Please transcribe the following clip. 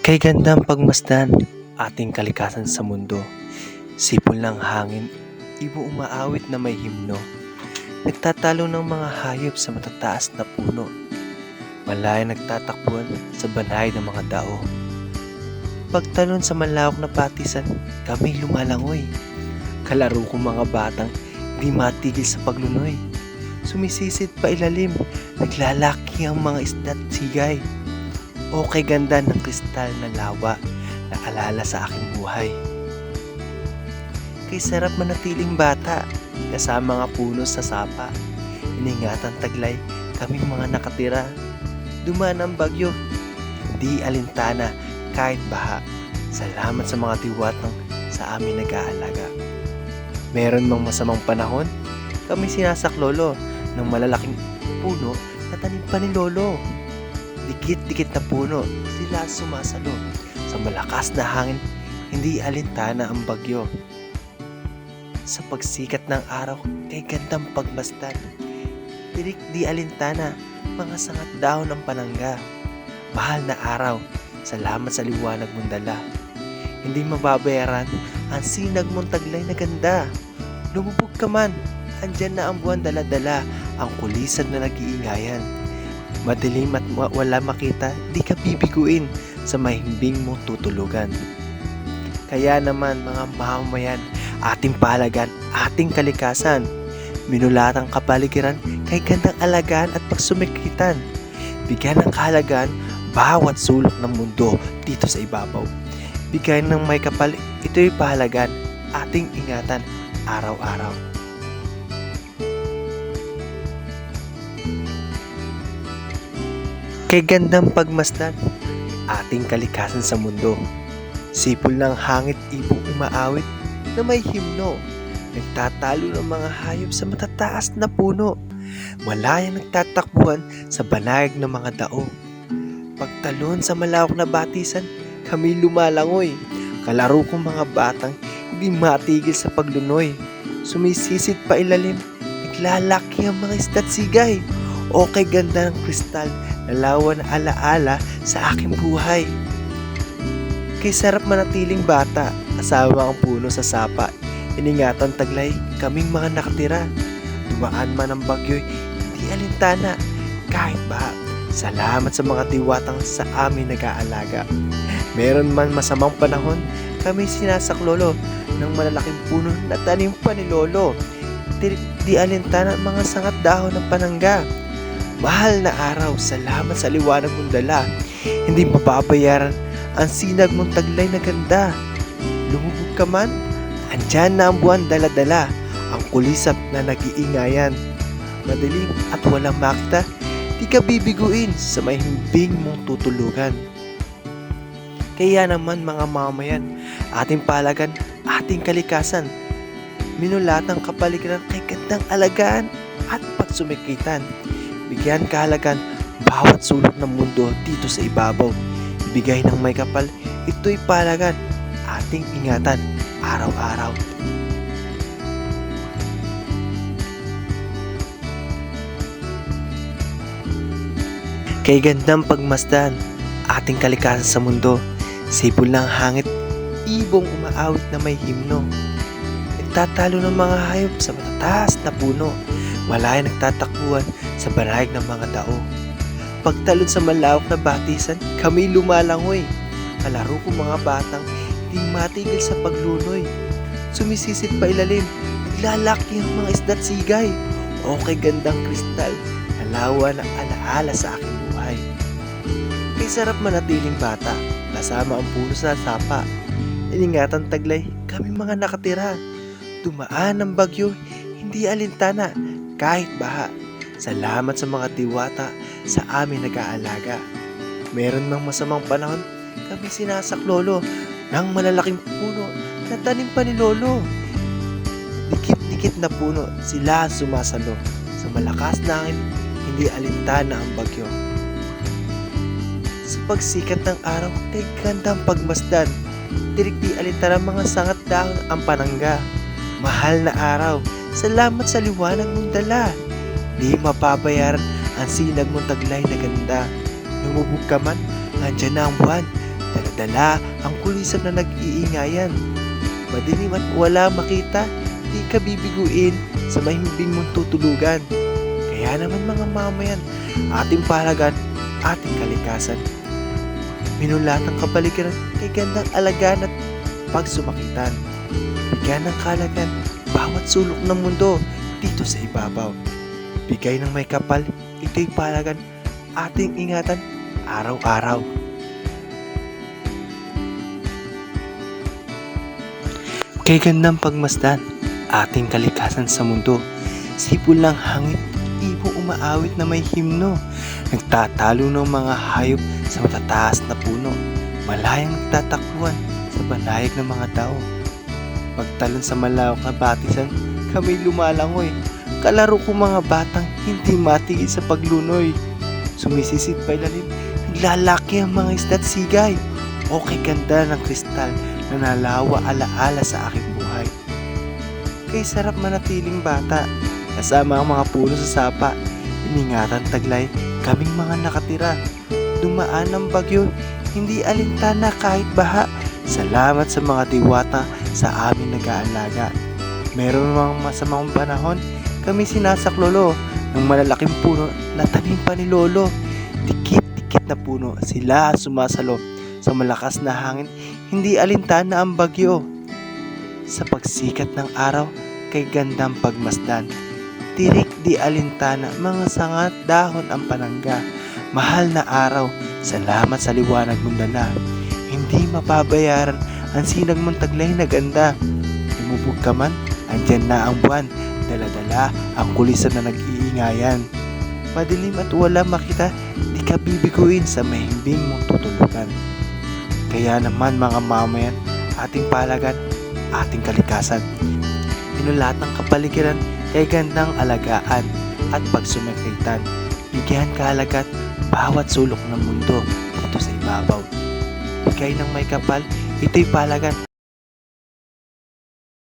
Kay gandang pagmasdan ating kalikasan sa mundo. Sipol ng hangin, ibo umaawit na may himno. Nagtatalo ng mga hayop sa matataas na puno. Malaya nagtatakbuhan sa banay ng mga dao. Pagtalon sa malawak na patisan, kami lumalangoy. Kalaro ko mga batang di matigil sa paglunoy. Sumisisid pa ilalim, naglalaki ang mga isda't sigay. O kay ganda ng kristal na lawa na alala sa aking buhay. Kay sarap manatiling bata, kasama nga puno sa sapa. Iningatan taglay, kaming mga nakatira. Dumaan ang bagyo, di alintana kahit baha. Salamat sa mga diwatang sa amin nag-aalaga. Meron mang masamang panahon, kami sinasaklolo ng malalaking puno na tanim pa ni Lolo. Dikit-dikit na puno, sila sumasalo. Sa malakas na hangin, hindi alintana ang bagyo. Sa pagsikat ng araw, kay gandang pagmasdan. Tirik di alintana, mga sangat dahon ng panangga. Mahal na araw, salamat sa liwanag mong dala. Hindi mababayaran ang sinag mong taglay na ganda. Lumubog ka man, andyan na ang buwan dala-dala, ang kulisan na nag-iingayan. Madilim at wala makita, di ka bibiguin sa mahimbing mong tutulugan. Kaya naman mga mamamayan, ating pahalagan, ating kalikasan. Minulatang kapaligiran, kay gandang alagaan at pagsumikitan. Bigyan ng kahalagaan, bawat sulok ng mundo dito sa ibabaw. Bigyan ng may kapal, ito'y pahalagan, ating ingatan araw-araw. Kay gandang pagmasdan, ating kalikasan sa mundo. Sipol ng hangit, ibong umaawit na may himno. Nagtatalo ng mga hayop sa matataas na puno. Malayang nagtatakbuhan sa banayag ng mga dao. Pagtalon sa malawak na batisan, kami lumalangoy. Kalaro kong mga batang hindi matigil sa paglunoy. Sumisisid pa ilalim, naglalaki ang mga isda't sigay. O kay ganda ng kristal, nalawa na alaala sa aking buhay. Kay sarap manatiling bata, kasama ang puno sa sapa. Iningatan taglay, kaming mga nakatira. Dumaan man ang bagyo'y hindi alintana, kahit baha. Salamat sa mga diwatang sa amin nag-aalaga. Meron man masamang panahon, kami sinasaklolo ng malalaking puno na tanim pa ni Lolo. Di alintana mga sangat dahon ng panangga. Mahal na araw, salamat sa liwanag mong dala. Hindi mababayaran ang sinag mong taglay na ganda. Lumubog ka man, andyan na ang buwan dala-dala, ang kulisap na nag-iingayan. Madilim at walang makita, di ka bibiguin sa mahimbing mong tutulugan. Kaya naman mga mamayan, ating palagan, ating kalikasan. Minulatang kapaligiran, kay gandang alagaan at pagsumikitan. Bigyan kahalagan bawat sulok ng mundo dito sa ibabaw. Ibigay ng may kapal, ito'y pahalagan, ating ingatan araw-araw. Kay gandang pagmasdan, ating kalikasan sa mundo. Sipol ng hangit, ibong umaawit na may himno. Nagtatalo ng mga hayop sa matataas na puno. Malaya nagtatakbuhan sa banayag ng mga dao. Pagtalon sa malawak na batisan, kami lumalangoy. Kalaro ko mga batang hindi matigil sa paglunoy. Sumisisid pa ilalim, naglalaki ang mga isda't sigay. O kay gandang kristal, nalawa na alaala sa aking buhay. Kay sarap manatiling bata, kasama ang puno sa sapa. Iningatan taglay, kami mga nakatira. Dumaan ang bagyo, hindi alintana, kahit baha. Salamat sa mga diwata sa amin nag-aalaga. Meron mang masamang panahon, kami sinasaklolo ng malalaking puno na tanim pa ni Lolo. Dikit-dikit na puno, sila sumasalo. Sa malakas na hangin, hindi alintana ang bagyo. Sa pagsikat ng araw, kay gandang pagmasdan. Tirik di alintana mga sangat dahon ang panangga. Mahal na araw, salamat sa liwanag mong dala. Di mapabayaran ang sinag mong taglay na ganda. Lumubog ka man, andyan na ang buwan. Dala-dala ang kulisan na nag-iingayan. Madilim at wala makita, di ka bibiguin sa mahimbing mong tutulugan. Kaya naman mga mamayan, ating palagan, ating kalikasan. Minulat ang kapaligiran kay gandang alagaan at pagsumakitan. Bigyan ng kalagan bawat sulok ng mundo dito sa ibabaw. Bigay ng may kapal, ito'y palagan, ating ingatan araw-araw. Kay gandang pagmasdan, ating kalikasan sa mundo. Sipol ng hangit, ibong umaawit na may himno. Nagtatalo ng mga hayop sa matataas na puno. Malayang nagtatakbuhan sa banayag ng mga tao. Pagtalon sa malawak na batisan, kami lumalangoy. Kalaro ko mga batang hindi matigil sa paglunoy. Sumisisid pa ilalim, naglalaki ang mga isda't sigay. O kay ganda ng kristal na nalawa alaala sa aking buhay. Kay sarap manatiling bata, kasama ang mga puno sa sapa. Iningatan taglay, kaming mga nakatira. Dumaan ang bagyo, hindi alintana kahit baha. Salamat sa mga diwata sa amin nag-aalaga. Meron mga masamang panahon, kami sinasaklolo ng malalaking puno na tanim pa ni Lolo. Dikit-dikit na puno, sila sumasalo sa malakas na hangin, hindi alintana ang bagyo. Sa pagsikat ng araw, kay gandang pagmasdan, tirik di alintana, mga sangat dahon ang panangga. Mahal na araw, salamat sa liwanag mong dala. Hindi mapabayaran ang sinag mong taglay na ganda. Lumubog ka man, andyan na ang buwan. Dala-dala ang kulisan na nag-iingayan. Madilim at wala makita, di ka bibiguin sa mahimbing mong tutulugan. Kaya naman mga mamayan, ating palagan, ating kalikasan. Pinulatang kapaligiran kay gandang alagaan at pagsumakitan. Bigyan kahalagat bawat sulok ng mundo dito sa ibabaw. Bigay ng may kapal, ito'y palagan,